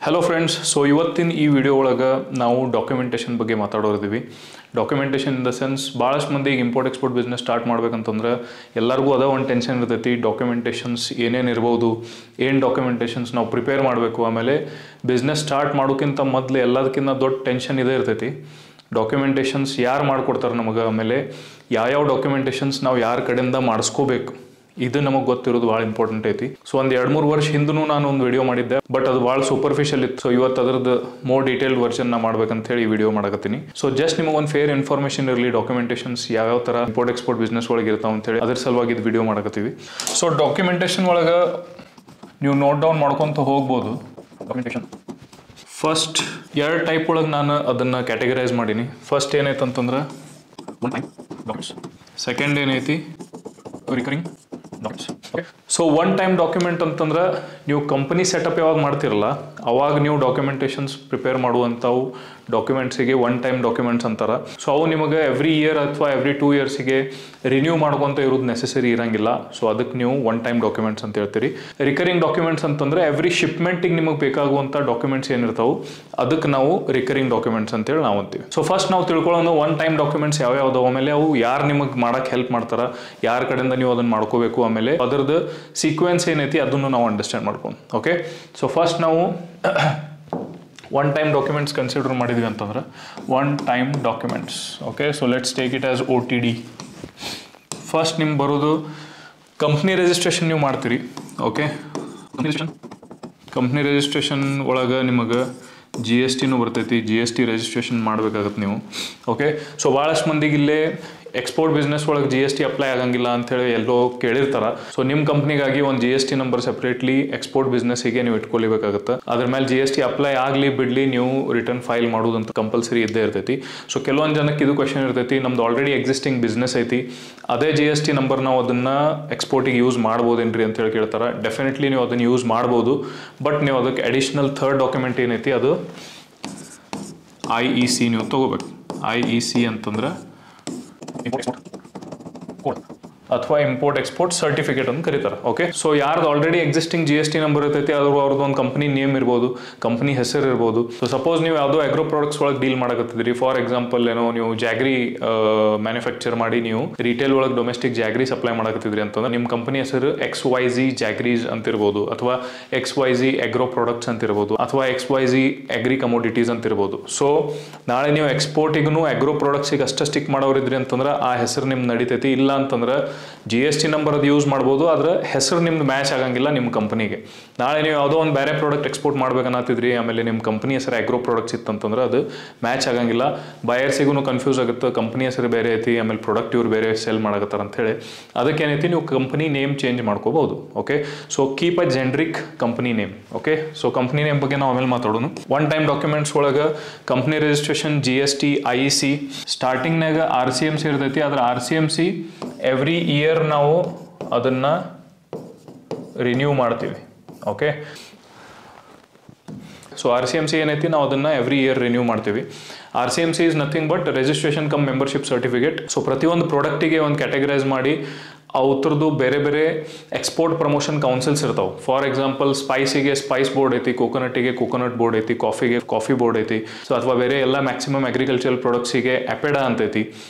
Hello friends, so ಇವತ್ತಿನ ಈ video ಒಳಗೆ ನಾವು ಡಾಕ್ಯುಮೆಂಟೇಷನ್ ಬಗ್ಗೆ ಮಾತಾಡೋರಿದ್ದೀವಿ. ಡಾಕ್ಯುಮೆಂಟೇಷನ್ ಇನ್ ದ ಸೆನ್ಸ್ ಭಾಳಷ್ಟು ಮಂದಿ ಇಂಪೋರ್ಟ್ ಎಕ್ಸ್ಪೋರ್ಟ್ ಬಿಸ್ನೆಸ್ ಸ್ಟಾರ್ಟ್ ಮಾಡ್ಬೇಕಂತಂದ್ರೆ ಎಲ್ಲರಿಗೂ ಅದ ಒಂದು ಟೆನ್ಷನ್ ಇರ್ತೈತಿ. ಡಾಕ್ಯುಮೆಂಟೇಷನ್ಸ್ ಏನೇನು ಇರ್ಬೋದು, ಏನು ಡಾಕ್ಯುಮೆಂಟೇಷನ್ಸ್ ನಾವು ಪ್ರಿಪೇರ್ ಮಾಡಬೇಕು, ಆಮೇಲೆ ಬಿಸ್ನೆಸ್ ಸ್ಟಾರ್ಟ್ ಮಾಡೋಕ್ಕಿಂತ ಮೊದಲು ಎಲ್ಲದಕ್ಕಿಂತ ದೊಡ್ಡ ಟೆನ್ಷನ್ ಇದೇ ಇರ್ತೈತಿ. ಡಾಕ್ಯುಮೆಂಟೇಷನ್ಸ್ ಯಾರು ಮಾಡಿಕೊಡ್ತಾರೆ ನಮಗೆ, ಆಮೇಲೆ ಯಾವ್ಯಾವ ಡಾಕ್ಯುಮೆಂಟೇಷನ್ಸ್ ನಾವು ಯಾರ ಕಡೆಯಿಂದ ಮಾಡಿಸ್ಕೋಬೇಕು, ಇದು ನಮಗೆ ಗೊತ್ತಿರೋದು ಭಾಳ ಇಂಪಾರ್ಟೆಂಟ್ ಐತಿ. ಸೊ ಒಂದು 2-3 ವರ್ಷ ಹಿಂದೂ ನಾನು ಒಂದು ವಿಡಿಯೋ ಮಾಡಿದ್ದೆ, ಬಟ್ ಅದು ಭಾಳ ಸೂಪರ್ಫಿಷಿಯಲ್ ಇತ್ತು. ಸೊ ಇವತ್ತು ಅದ್ರದ್ದು ಮೋರ್ ಡೀಟೇಲ್ಡ್ ವರ್ಷನ್ ಮಾಡ್ಬೇಕಂತ ಹೇಳಿ ವಿಡಿಯೋ ಮಾಡಕತ್ತೀನಿ. ಸೊ ಜಸ್ಟ್ ನಿಮಗೆ ಒಂದು ಫೇರ್ ಇನ್ಫಾರ್ಮೇಷನ್ ಇರಲಿ, ಡಾಕ್ಯುಮೆಂಟೇಷನ್ಸ್ ಯಾವ ಥರ ಇಂಪೋರ್ಟ್ ಎಕ್ಸ್ಪೋರ್ಟ್ ಬಿಸ್ನೆಸ್ ಒಳಗೆ ಇರ್ತಾವೆ ಅಂತೇಳಿ ಅದ್ರ ಸಲುವಾಗಿ ಇದು ವಿಡಿಯೋ ಮಾಡಕತ್ತೀವಿ. ಸೊ ಡಾಕ್ಯುಮೆಂಟೇಷನ್ ಒಳಗೆ ನೀವು ನೋಟ್ ಡೌನ್ ಮಾಡ್ಕೊತ ಹೋಗ್ಬೋದು. ಡಾಕ್ಯುಮೆಂಟೇಷನ್ ಫಸ್ಟ್ 2 ಟೈಪ್ ಒಳಗೆ ನಾನು ಅದನ್ನು ಕ್ಯಾಟಗರೈಸ್ ಮಾಡೀನಿ. ಫಸ್ಟ್ ಏನೈತೆ ಅಂತಂದ್ರೆ ಒನ್ ಟೈಮ್ ಡಾಕ್ಯುಮೆಂಟ್ಸ್, ಸೆಕೆಂಡ್ ಏನೈತಿ recurring documents. Okay, so one time document ಅಂತಂದ್ರೆ ನೀವು ಕಂಪನಿ ಸೆಟಪ್ ಯಾವಾಗ ಮಾಡ್ತಿರಲ್ಲ ಅವಾಗ ನೀವು ಡಾಕ್ಯುಮೆಂಟೇಷನ್ಸ್ ಪ್ರಿಪೇರ್ ಮಾಡುವಂಥವು ಡಾಕ್ಯುಮೆಂಟ್ಸಿಗೆ ಒನ್ ಟೈಮ್ ಡಾಕ್ಯುಮೆಂಟ್ಸ್ ಅಂತಾರೆ. ಸೊ ಅವು ನಿಮಗೆ ಎವ್ರಿ ಇಯರ್ ಅಥವಾ ಎವ್ರಿ 2 ಇಯರ್ಸಿಗೆ ರಿನ್ಯೂ ಮಾಡ್ಕೊತ ಇರೋದು ನೆಸೆಸರಿ ಇರಂಗಿಲ್ಲ. ಸೊ ಅದಕ್ಕೆ ನೀವು ಒನ್ ಟೈಮ್ ಡಾಕ್ಯುಮೆಂಟ್ಸ್ ಅಂತ ಹೇಳ್ತೀರಿ. ರಿಕರಿಂಗ್ ಡಾಕ್ಯುಮೆಂಟ್ಸ್ ಅಂತಂದ್ರೆ ಎವ್ರಿ ಶಿಪ್ಮೆಂಟಿಗೆ ನಿಮಗೆ ಬೇಕಾಗುವಂಥ ಡಾಕ್ಯುಮೆಂಟ್ಸ್ ಏನಿರ್ತಾವೆ ಅದಕ್ಕೆ ನಾವು ರಿಕರಿಂಗ್ ಡಾಕ್ಯುಮೆಂಟ್ಸ್ ಅಂತೇಳಿ ನಾವು ಅಂತೀವಿ. ಸೊ ಫಸ್ಟ್ ನಾವು ತಿಳ್ಕೊಳ್ಳೋದು ಒನ್ ಟೈಮ್ ಡಾಕ್ಯುಮೆಂಟ್ಸ್ ಯಾವ್ಯಾವ್ದು, ಆಮೇಲೆ ಅವು ಯಾರು ನಿಮಗೆ ಮಾಡಕ್ಕೆ ಹೆಲ್ಪ್ ಮಾಡ್ತಾರೆ, ಯಾರ ಕಡೆಯಿಂದ ನೀವು ಅದನ್ನು ಮಾಡ್ಕೋಬೇಕು, ಆಮೇಲೆ ಅದರದ್ದು ಸೀಕ್ವೆನ್ಸ್ ಏನೈತಿ ಅದನ್ನು ನಾವು ಅಂಡರ್ಸ್ಟ್ಯಾಂಡ್ ಮಾಡ್ಕೊಂಡು. ಓಕೆ, ಸೊ ಫಸ್ಟ್ ನಾವು ಒನ್ ಟೈಮ್ ಡಾಕ್ಯುಮೆಂಟ್ಸ್ ಕನ್ಸಿಡರ್ ಮಾಡಿದ್ವಿ ಅಂತಂದ್ರೆ one time documents. Okay, so let's take it as OTD. First ನಿಮ್ಗೆ ಬರೋದು ಕಂಪ್ನಿ ರಿಜಿಸ್ಟ್ರೇಷನ್ ನೀವು ಮಾಡ್ತೀರಿ. ಓಕೆ, ಕಂಪ್ನಿ ರಿಜಿಸ್ಟ್ರೇಷನ್ ಒಳಗೆ ನಿಮಗೆ GSTನೂ ಬರ್ತೈತಿ. GST ರಿಜಿಸ್ಟ್ರೇಷನ್ ಮಾಡಬೇಕಾಗತ್ತೆ ನೀವು. ಓಕೆ, ಸೊ ಭಾಳಷ್ಟು ಮಂದಿಗೆ ಇಲ್ಲೇ ಎಕ್ಸ್ಪೋರ್ಟ್ ಬಿಸ್ನೆಸ್ ಒಳಗೆ GST ಅಪ್ಲೈ ಆಗಂಗಿಲ್ಲ ಅಂತೇಳಿ ಎಲ್ಲೋ ಕೇಳಿರ್ತಾರ. ಸೊ ನಿಮ್ಮ ಕಂಪ್ನಿಗಾಗಿ ಒಂದು GST ನಂಬರ್ ಸೆಪ್ರೇಟ್ಲಿ ಎಕ್ಸ್ಪೋರ್ಟ್ ಬಿಸ್ನೆಸ್ಸಿಗೆ ನೀವು ಇಟ್ಕೊಳ್ಬೇಕಾಗುತ್ತೆ. ಅದ್ರ ಮೇಲೆ GST ಅಪ್ಲೈ ಆಗಲಿ ಬಿಡಲಿ ನೀವು ರಿಟರ್ನ್ ಫೈಲ್ ಮಾಡೋದಂತ ಕಂಪಲ್ಸರಿ ಇದ್ದೇ ಇರ್ತೈತಿ. ಸೊ ಕೆಲವೊಂದು ಜನಕ್ಕೆ ಇದು ಕ್ವೆಶನ್ ಇರ್ತೈತಿ, ನಮ್ದು ಆಲ್ರೆಡಿ ಎಕ್ಸಿಸ್ಟಿಂಗ್ ಬಿಸ್ನೆಸ್ ಐತಿ, ಅದೇ GST ನಂಬರ್ ನಾವು ಅದನ್ನು ಎಕ್ಸ್ಪೋರ್ಟಿಗೆ ಯೂಸ್ ಮಾಡ್ಬೋದೇನ್ರಿ ಅಂತ ಹೇಳಿ ಕೇಳ್ತಾರೆ. ಡೆಫಿನೆಟ್ಲಿ ನೀವು ಅದನ್ನು ಯೂಸ್ ಮಾಡ್ಬೋದು, ಬಟ್ ನೀವು ಅದಕ್ಕೆ ಅಡಿಷ್ನಲ್ ಥರ್ಡ್ ಡಾಕ್ಯುಮೆಂಟ್ ಏನೈತಿ ಅದು IEC ನೀವು ತೊಗೋಬೇಕು. IEC ಅಂತಂದ್ರೆ ಅಥವಾ ಇಂಪೋರ್ಟ್ ಎಕ್ಸ್ಪೋರ್ಟ್ ಸರ್ಟಿಫಿಕೇಟ್ ಅಂತ ಕರೀತಾರೆ. ಓಕೆ, ಸೊ ಯಾರ್ದು ಆಲ್ರೆಡಿ ಎಕ್ಸಿಸ್ಟಿಂಗ್ GST ನಂಬರ್ ಇರ್ತೈತಿ ಅವ್ರದ್ದು ಒಂದು ಕಂಪನಿ ನೇಮ್ ಇರ್ಬೋದು, ಕಂಪನಿ ಹೆಸರು ಇರ್ಬೋದು. ಸೊ ಸಪೋಸ್ ನೀವು ಯಾವುದೋ ಅಗ್ರೋ ಪ್ರಾಡಕ್ಟ್ಸ್ ಒಳಗೆ ಡೀಲ್ ಮಾಡಕತ್ತಿದ್ರಿ, ಫಾರ್ ಎಕ್ಸಾಂಪಲ್ ಏನೋ ನೀವು ಜಾಗ್ರಿ ಮ್ಯಾನುಫ್ಯಾಕ್ಚರ್ ಮಾಡಿ ನೀವು ರಿಟೇಲ್ ಒಳಗೆ ಡೊಮೆಸ್ಟಿಕ್ ಜಾಗ್ರಿ ಸಪ್ಲೈ ಮಾಡಕತ್ತಿದ್ರಿ ಅಂತಂದ್ರೆ ನಿಮ್ಮ ಕಂಪನಿ ಹೆಸರು XYZ ಜಾಗ್ರೀಸ್ ಅಂತಿರ್ಬೋದು, ಅಥವಾ XYZ ಅಗ್ರೋ ಪ್ರಾಡಕ್ಟ್ಸ್ ಅಂತಿರ್ಬೋದು, ಅಥವಾ XYZ ಅಗ್ರಿ ಕಮೋಡಿಟೀಸ್ ಅಂತಿರ್ಬೋದು. ಸೊ ನಾಳೆ ನೀವು ಎಕ್ಸ್ಪೋರ್ಟಿಗೂ ಅಗ್ರೋ ಪ್ರಾಡಕ್ಟ್ಸಿಗೆ ಅಷ್ಟೇ ಸ್ಟಿಕ್ ಮಾಡೋರಿದ್ರಿ ಅಂತಂದ್ರೆ ಆ ಹೆಸರು ನಿಮ್ಗೆ ನಡಿತೈತಿ. ಇಲ್ಲ ಅಂತಂದ್ರೆ GST ನಂಬರ್ ಅದು ಯೂಸ್ ಮಾಡ್ಬೋದು, ಆದ್ರೆ ಹೆಸರು ನಿಮ್ದು ಮ್ಯಾಚ್ ಆಗಂಗಿಲ್ಲ ನಿಮ್ಮ ಕಂಪನಿಗೆ. ನಾಳೆ ನೀವು ಯಾವುದೋ ಒಂದು ಬೇರೆ ಪ್ರಾಡಕ್ಟ್ ಎಕ್ಸ್ಪೋರ್ಟ್ ಮಾಡ್ಬೇಕನ್ನತ್ತಿದ್ರಿ, ಆಮೇಲೆ ನಿಮ್ಮ ಕಂಪನಿ ಹೆಸರು ಅಗ್ರೋ ಪ್ರಾಡಕ್ಟ್ಸ್ ಇತ್ತಂತಂದ್ರೆ ಅದು ಮ್ಯಾಚ್ ಆಗಂಗಿಲ್ಲ. ಬಯರ್ಸಿಗೂ ಕನ್ಫ್ಯೂಸ್ ಆಗುತ್ತೆ, ಕಂಪನಿ ಹೆಸರು ಬೇರೆ ಐತಿ, ಆಮೇಲೆ ಪ್ರಾಡಕ್ಟ್ ಇವ್ರು ಬೇರೆ ಸೆಲ್ ಮಾಡಕತ್ತಾರ ಅಂತ ಹೇಳಿ. ಅದಕ್ಕೇನೈತಿ ನೀವು ಕಂಪನಿ ನೇಮ್ ಚೇಂಜ್ ಮಾಡ್ಕೋಬಹುದು. Okay, so keep a generic company name. Okay, so company name ಬಗ್ಗೆ ನಾವು ಆಮೇಲೆ ಮಾತಾಡೋಣ. ಒನ್ ಟೈಮ್ ಡಾಕ್ಯುಮೆಂಟ್ಸ್ ಒಳಗೆ company registration, GST, IEC, ಸ್ಟಾರ್ಟಿಂಗ್ನಾಗ RCMC ಇರ್ತೈತಿ. ಆದ್ರೆ RCMC ಎವ್ರಿ ಇಯರ್ ನಾವು ಅದನ್ನು ರಿನ್ಯೂ ಮಾಡ್ತೀವಿ. ಓಕೆ, ಸೊ RCMC ಏನೈತಿ ನಾವು ಅದನ್ನು ಎವ್ರಿ ಇಯರ್ ರಿನ್ಯೂ ಮಾಡ್ತೀವಿ. RCMC is nothing but registration come membership certificate. So ಪ್ರತಿಯೊಂದು ಪ್ರಾಡಕ್ಟಿಗೆ ಒಂದು ಕ್ಯಾಟಗರೈಸ್ ಮಾಡಿ ಅವ್ರದ್ದು ಬೇರೆ ಬೇರೆ ಎಕ್ಸ್ಪೋರ್ಟ್ ಪ್ರಮೋಷನ್ ಕೌನ್ಸಿಲ್ಸ್ ಇರ್ತಾವೆ. ಫಾರ್ ಎಕ್ಸಾಂಪಲ್ ಸ್ಪೈಸಿಗೆ ಸ್ಪೈಸ್ ಬೋರ್ಡ್ ಐತಿ, ಕೋಕೋನಟ್ಟಿಗೆ ಕೋಕೋನಟ್ ಬೋರ್ಡ್ ಐತಿ, ಕಾಫಿಗೆ ಕಾಫಿ ಬೋರ್ಡ್ ಐತಿ. ಸೊ ಅಥವಾ ಬೇರೆ ಎಲ್ಲ ಮ್ಯಾಕ್ಸಿಮಮ್ ಅಗ್ರಿಕಲ್ಚರಲ್ ಪ್ರಾಡಕ್ಟ್ಸಿಗೆ ಅಪೆಡಾ ಅಂತೈತಿ.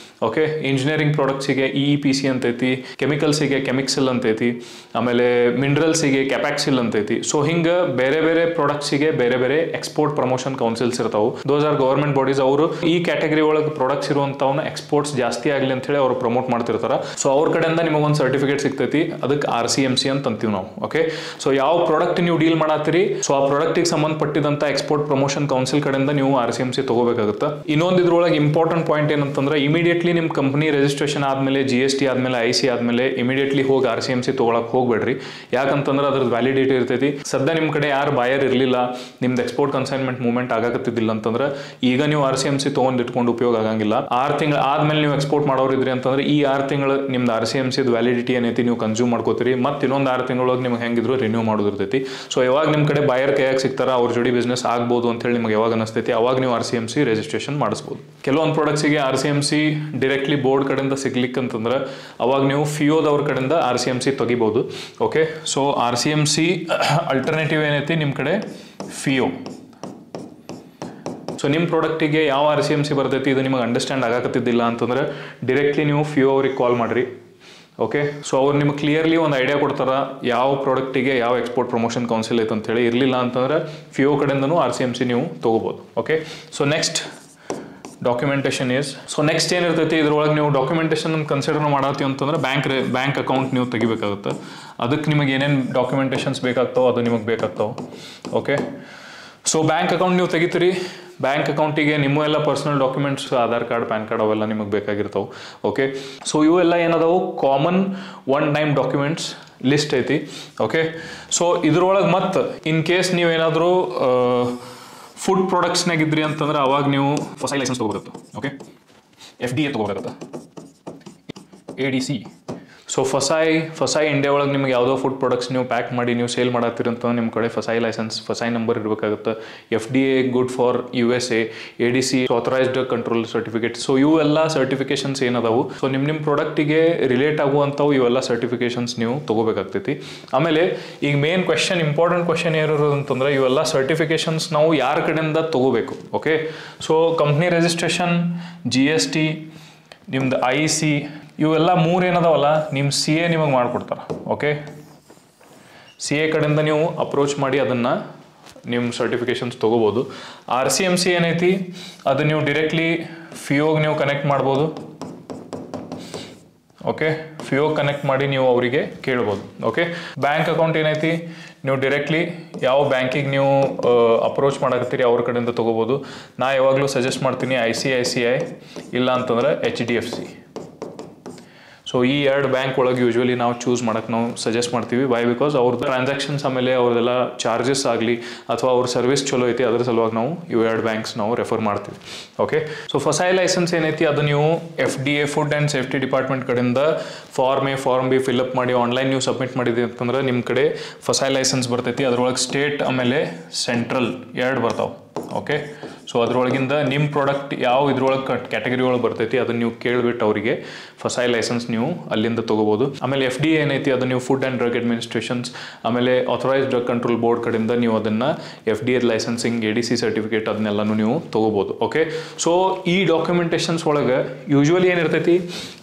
ಓಕೆ, ಇಂಜಿನಿಯರಿಂಗ್ ಪ್ರಾಡಕ್ಟ್ಸಿಗೆ EEPC ಅಂತೈತಿ, ಕೆಮಿಕಲ್ಸಿಗೆ ಕೆಮಿಕ್ಸಿಲ್ ಅಂತೈತಿ, ಆಮೇಲೆ ಮಿನರಲ್ಸಿಗೆ ಕ್ಯಾಪ್ಯಾಕ್ಸಿಲ್ ಅಂತೈತಿ. ಸೊ ಹಿಂಗೆ ಬೇರೆ ಬೇರೆ ಪ್ರಾಡಕ್ಟ್ಸಿಗೆ ಬೇರೆ ಬೇರೆ ಎಕ್ಸ್ಪೋರ್ಟ್ ಪ್ರಮೋಷನ್ ಕೌನ್ಸಿಲ್ಸ್ ಇರ್ತಾವೆ. Those are government bodies. ಅವರು ಈ ಕ್ಯಾಟಗರಿ ಒಳಗೆ ಪ್ರಾಡಕ್ಟ್ಸ್ ಇರುವಂಥವನ್ನ ಎಕ್ಸ್ಪೋರ್ಟ್ಸ್ ಜಾಸ್ತಿ ಆಗಲಿ ಅಂತ ಹೇಳಿ ಅವರು ಪ್ರಮೋಟ್ ಮಾಡ್ತಿರ್ತಾರೆ. ಸೊ ಅವ್ರ ಕಡೆಯಿಂದ ನಿಮಗೆ ಒಂದು ಸರ್ಟಿಫಿಕೇಟ್ ಸಿಗ್ತೈತಿ, ಅದಕ್ಕೆ RCMC ಅಂತ ಅಂತೀವಿ ನಾವು. ಓಕೆ, ಸೊ ಯಾವ ಪ್ರಾಡಕ್ಟ್ ನೀವು ಡೀಲ್ ಮಾಡತ್ತೀರಿ, ಸೊ ಆ ಪ್ರಾಡಕ್ಟಿಗೆ ಸಂಬಂಧಪಟ್ಟಿದಂಥ ಎಕ್ಸ್ಪೋರ್ಟ್ ಪ್ರಮೋಷನ್ ಕೌನ್ಸಿಲ್ ಕಡೆಯಿಂದ ನೀವು RCMC ತಗೋಬೇಕಾಗುತ್ತೆ. ಇನ್ನೊಂದು ಇದ್ರೊಳಗೆ ಇಂಪಾರ್ಟೆಂಟ್ ಪಾಯಿಂಟ್ ಏನಂತಂದ್ರೆ ಇಮಿಡಿಯೇಟ್ಲಿ ನಿಮ್ಮ ಕಂಪನಿ ರಿಜಿಸ್ಟ್ರೇಷನ್ ಆದಮೇಲೆ GST ಆದಮೇಲೆ IC ಆದಮೇಲೆ ಇಮಿಡಿಯೇಟ್ಲಿ ಹೋಗಿ RCMC ತೊಗೊಳಕ್ಕೆ ಹೋಗ್ಬೇಡ್ರಿ. ಯಾಕಂತಂದ್ರೆ ಅದ್ರದ್ದು ವ್ಯಾಲಿಡಿಟಿ ಇರ್ತೈತಿ. ಸದ್ಯ ನಿಮ್ಮ ಕಡೆ ಯಾರು ಬಾಯರ್ ಇರಲಿಲ್ಲ, ನಿಮ್ದು ಎಕ್ಸ್ಪೋರ್ಟ್ ಕನ್ಸೈನ್ಮೆಂಟ್ ಮೂವ್ಮೆಂಟ್ ಆಗಕತ್ತಿದ್ದಿಲ್ಲ ಅಂತಂದ್ರೆ ಈಗ ನೀವು RCMC ತೊಗೊಂಡು ಇಟ್ಕೊಂಡು ಉಪಯೋಗ ಆಗಂಗಿಲ್ಲ. 6 ತಿಂಗಳು ಆದ್ಮೇಲೆ ನೀವು ಎಕ್ಸ್ಪೋರ್ಟ್ ಮಾಡೋರಿದ್ರಿ ಅಂತಂದ್ರೆ ಈ 6 ತಿಂಗಳು ನಿಮ್ದು RCMC ವ್ಯಾಲಿಡಿಟಿ ಏನೈತಿ ನೀವು ಕನ್ಸ್ಯೂಮ್ ಮಾಡ್ಕೋತೀರಿ. ಮತ್ತೆ ಇನ್ನೊಂದು 6 ತಿಂಗಳೊಳಗೆ ನಿಮ್ಗೆ ಹೆಂಗಿದ್ರು ರಿನ್ಯೂ ಮಾಡೋದಿರ್ತೈತಿ. ಸೊ ಯಾವಾಗ ನಿಮ್ಮ ಕಡೆ ಬಾಯರ್ ಕೈಯಾಗಿ ಸಿಗ್ತಾರ ಅವ್ರ ಜೋಡಿ ಬಿಸ್ನೆಸ್ ಆಗ್ಬೋದು ಅಂತ ಹೇಳಿ ನಿಮಗೆ ಯಾವಾಗ ಅನಿಸ್ತೈತಿ ಅವಾಗ ನೀವು RCMC ರಿಜಿಸ್ಟ್ರೇಷನ್ ಮಾಡಿಸ್ಬೋದು. ಕೆಲವೊಂದು ಪ್ರಾಡಕ್ಟ್ಸಿಗೆ RCMC ಡೈರೆಕ್ಟ್ಲಿ ಬೋರ್ಡ್ ಕಡೆಯಿಂದ ಸಿಗ್ಲಿಕ್ಕೆ ಅಂತಂದ್ರೆ ಅವಾಗ ನೀವು FIOದವ್ರ ಕಡೆಯಿಂದ RCMC ತೆಗಿಬೋದು. ಓಕೆ, ಸೊ RCMC ಅಲ್ಟರ್ನೇಟಿವ್ ಏನೈತಿ ನಿಮ್ಮ ಕಡೆ FIO. ಸೊ ನಿಮ್ಮ ಪ್ರಾಡಕ್ಟಿಗೆ ಯಾವ RCMC ಬರ್ತೈತಿ ಇದು ನಿಮಗೆ ಅಂಡರ್ಸ್ಟ್ಯಾಂಡ್ ಆಗಕತ್ತಿದ್ದಿಲ್ಲ ಅಂತಂದ್ರೆ ಡೈರೆಕ್ಟ್ಲಿ ನೀವು FIO ಅವ್ರಿಗೆ ಕಾಲ್ ಮಾಡಿರಿ. ಓಕೆ, ಸೊ ಅವ್ರು ನಿಮಗೆ ಕ್ಲಿಯರ್ಲಿ ಒಂದು ಐಡಿಯಾ ಕೊಡ್ತಾರೆ ಯಾವ ಪ್ರಾಡಕ್ಟಿಗೆ ಯಾವ ಎಕ್ಸ್ಪೋರ್ಟ್ ಪ್ರಮೋಷನ್ ಕೌನ್ಸಿಲ್ ಐತೆ ಅಂತೇಳಿ. ಇರಲಿಲ್ಲ ಅಂತಂದ್ರೆ FIO ಕಡೆಯಿಂದನೂ RCMC ನೀವು ತೊಗೋಬೋದು. Okay, so next documentation next ಏನಿರ್ತೈತಿ ಇದ್ರೊಳಗೆ ನೀವು ಡಾಕ್ಯುಮೆಂಟೇಷನ್ ಕನ್ಸಿಡರ್ ಮಾಡತ್ತೀವಿ ಅಂತಂದ್ರೆ ಬ್ಯಾಂಕ್ ಅಕೌಂಟ್ ನೀವು ತೆಗಿಬೇಕಾಗುತ್ತೆ. ಅದಕ್ಕೆ ನಿಮಗೆ ಏನೇನು ಡಾಕ್ಯುಮೆಂಟೇಷನ್ಸ್ ಬೇಕಾಗ್ತಾವೆ ಅದು ನಿಮಗೆ ಬೇಕಾಗ್ತಾವೆ. ಓಕೆ, ಸೊ ಬ್ಯಾಂಕ್ ಅಕೌಂಟ್ ನೀವು ತೆಗಿತೀರಿ. ಬ್ಯಾಂಕ್ ಅಕೌಂಟಿಗೆ ನಿಮ್ಮ ಎಲ್ಲ personal documents Aadhaar card, PAN card ಅವೆಲ್ಲ ನಿಮಗೆ ಬೇಕಾಗಿರ್ತಾವೆ. ಓಕೆ, ಸೊ ಇವೆಲ್ಲ ಏನದಾವು common one time documents list ಐತಿ. ಓಕೆ, ಸೊ ಇದ್ರೊಳಗೆ ಮತ್ತೆ ಇನ್ ಕೇಸ್ ನೀವೇನಾದರೂ ಫುಡ್ ಪ್ರಾಡಕ್ಟ್ಸ್ನಾಗಿದ್ರಿ ಅಂತಂದ್ರೆ ಅವಾಗ ನೀವು ಫಸೈ ಲೈಸೆನ್ಸ್ ತೊಗೋಬೇಕು. ಓಕೆ, FDA ತೊಗೋಬೇಕಾಗುತ್ತೆ, ADC. ಸೊ ಫಸೈ ಇಂಡಿಯಾ ಒಳಗೆ ನಿಮ್ಗೆ ಯಾವುದೋ ಫುಡ್ ಪ್ರಾಡಕ್ಟ್ಸ್ ನೀವು ಪ್ಯಾಕ್ ಮಾಡಿ ನೀವು ಸೇಲ್ ಮಾಡತ್ತೀರಿ ಅಂತಂದ್ರೆ ನಿಮ್ಮ ಕಡೆ ಫಸೈ ಲೈಸೆನ್ಸ್, ಫಸೈ ನಂಬರ್ ಇರಬೇಕಾಗುತ್ತೆ. FDA good for USA, ADC authorised control certificate. So ಇವೆಲ್ಲ ಸರ್ಟಿಫಿಕೇಶನ್ಸ್ ಏನದಾವು, ಸೊ ನಿಮ್ಮ ಪ್ರಾಡಕ್ಟಿಗೆ ರಿಲೇಟ್ ಆಗುವಂಥವು ಇವೆಲ್ಲ ಸರ್ಟಿಫಿಕೇಶನ್ಸ್ ನೀವು ತೊಗೋಬೇಕಾಗ್ತೈತಿ. ಆಮೇಲೆ ಈಗ ಮೇನ್ ಕ್ವೆಶನ್, ಇಂಪಾರ್ಟೆಂಟ್ ಕ್ವೆಶನ್ ಏನಿರೋದು ಅಂತಂದ್ರೆ ಇವೆಲ್ಲ ಸರ್ಟಿಫಿಕೇಶನ್ಸ್ ನಾವು ಯಾರ ಕಡೆಯಿಂದ ತೊಗೋಬೇಕು. Okay, so company registration, GST, ನಿಮ್ದು IC, ಇವೆಲ್ಲ ಮೂರು ಏನದಾವಲ್ಲ ನಿಮ್ಮ CA ನಿಮಗೆ ಮಾಡಿಕೊಡ್ತಾರೆ. ಓಕೆ, CA ಕಡೆಯಿಂದ ನೀವು ಅಪ್ರೋಚ್ ಮಾಡಿ ಅದನ್ನು ನಿಮ್ಮ ಸರ್ಟಿಫಿಕೇಶನ್ಸ್ ತೊಗೋಬೋದು. RCMC ಏನೈತಿ ಅದು ನೀವು ಡೈರೆಕ್ಟ್ಲಿ FIOಗೆ ನೀವು ಕನೆಕ್ಟ್ ಮಾಡ್ಬೋದು. ಓಕೆ, FIO ಕನೆಕ್ಟ್ ಮಾಡಿ ನೀವು ಅವರಿಗೆ ಕೇಳ್ಬೋದು. ಓಕೆ, ಬ್ಯಾಂಕ್ ಅಕೌಂಟ್ ಏನೈತಿ ನೀವು ಡೈರೆಕ್ಟ್ಲಿ ಯಾವ ಬ್ಯಾಂಕಿಗೆ ನೀವು ಅಪ್ರೋಚ್ ಮಾಡಕತ್ತೀರಿ ಅವ್ರ ಕಡೆಯಿಂದ ತೊಗೋಬೋದು. ನಾ ಯಾವಾಗಲೂ ಸಜೆಸ್ಟ್ ಮಾಡ್ತೀನಿ ICICI ಇಲ್ಲ ಅಂತಂದ್ರೆ HDFC. ಸೊ ಈ ಎರಡು ಬ್ಯಾಂಕ್ ಒಳಗೆ ಯೂಶ್ವಲಿ ನಾವು ಚೂಸ್ ಮಾಡೋಕ್ಕೆ ನಾವು ಸಜೆಸ್ಟ್ ಮಾಡ್ತೀವಿ. ವೈ ಬಿಕಾಸ್ ಅವ್ರದ್ದು ಟ್ರಾನ್ಸಾಕ್ಷನ್ಸ್ ಆಮೇಲೆ ಅವ್ರದ್ದೆಲ್ಲ ಚಾರ್ಜಸ್ ಆಗಲಿ ಅಥವಾ ಅವ್ರ ಸರ್ವಿಸ್ ಚಲೋ ಐತಿ, ಅದ್ರ ಸಲುವಾಗಿ ನಾವು ಇವು ಎರಡು ಬ್ಯಾಂಕ್ಸ್ ನಾವು ರೆಫರ್ ಮಾಡ್ತೀವಿ. ಓಕೆ, ಸೊ ಫಸೈ ಲೈಸೆನ್ಸ್ ಏನೈತಿ ಅದು ನೀವು FDA food and safety department ಕಡೆಯಿಂದ ಫಾರ್ಮ್ B ಫಿಲ್ಅಪ್ ಮಾಡಿ ಆನ್ಲೈನ್ ನೀವು ಸಬ್ಮಿಟ್ ಮಾಡಿದ್ರಿ ಅಂತಂದ್ರೆ ನಿಮ್ಮ ಕಡೆ ಫಸೈ ಲೈಸೆನ್ಸ್ ಬರ್ತೈತಿ. ಅದ್ರೊಳಗೆ ಸ್ಟೇಟ್ ಆಮೇಲೆ ಸೆಂಟ್ರಲ್ ಎರಡು ಬರ್ತಾವೆ. ಓಕೆ, ಸೊ ಅದ್ರೊಳಗಿಂದ ನಿಮ್ಮ ಪ್ರಾಡಕ್ಟ್ ಯಾವ ಇದ್ರೊಳಗೆ ಕ್ಯಾಟಗರಿ ಒಳಗೆ ಬರ್ತೈತಿ ಅದನ್ನು ನೀವು ಕೇಳಿಬಿಟ್ಟು ಅವರಿಗೆ ಫಸೈ ಲೈಸೆನ್ಸ್ ನೀವು ಅಲ್ಲಿಂದ ತೊಗೋಬೋದು. ಆಮೇಲೆ FDA ಏನೈತಿ ಅದು ನೀವು ಫುಡ್ ಆ್ಯಂಡ್ ಡ್ರಗ್ ಅಡ್ಮಿನಿಸ್ಟ್ರೇಷನ್ಸ್ ಆಮೇಲೆ ಆಥರೈಸ್ಡ್ ಡ್ರಗ್ ಕಂಟ್ರೋಲ್ ಬೋರ್ಡ್ ಕಡೆಯಿಂದ ನೀವು ಅದನ್ನು FDA ಲೈಸೆನ್ಸಿಂಗ್, ADC ಸರ್ಟಿಫಿಕೇಟ್ ಅದನ್ನೆಲ್ಲನೂ ನೀವು ತೊಗೋಬೋದು. ಓಕೆ, ಸೊ ಈ ಡಾಕ್ಯುಮೆಂಟೇಷನ್ಸ್ ಒಳಗೆ ಯೂಶ್ವಲಿ ಏನಿರ್ತೈತಿ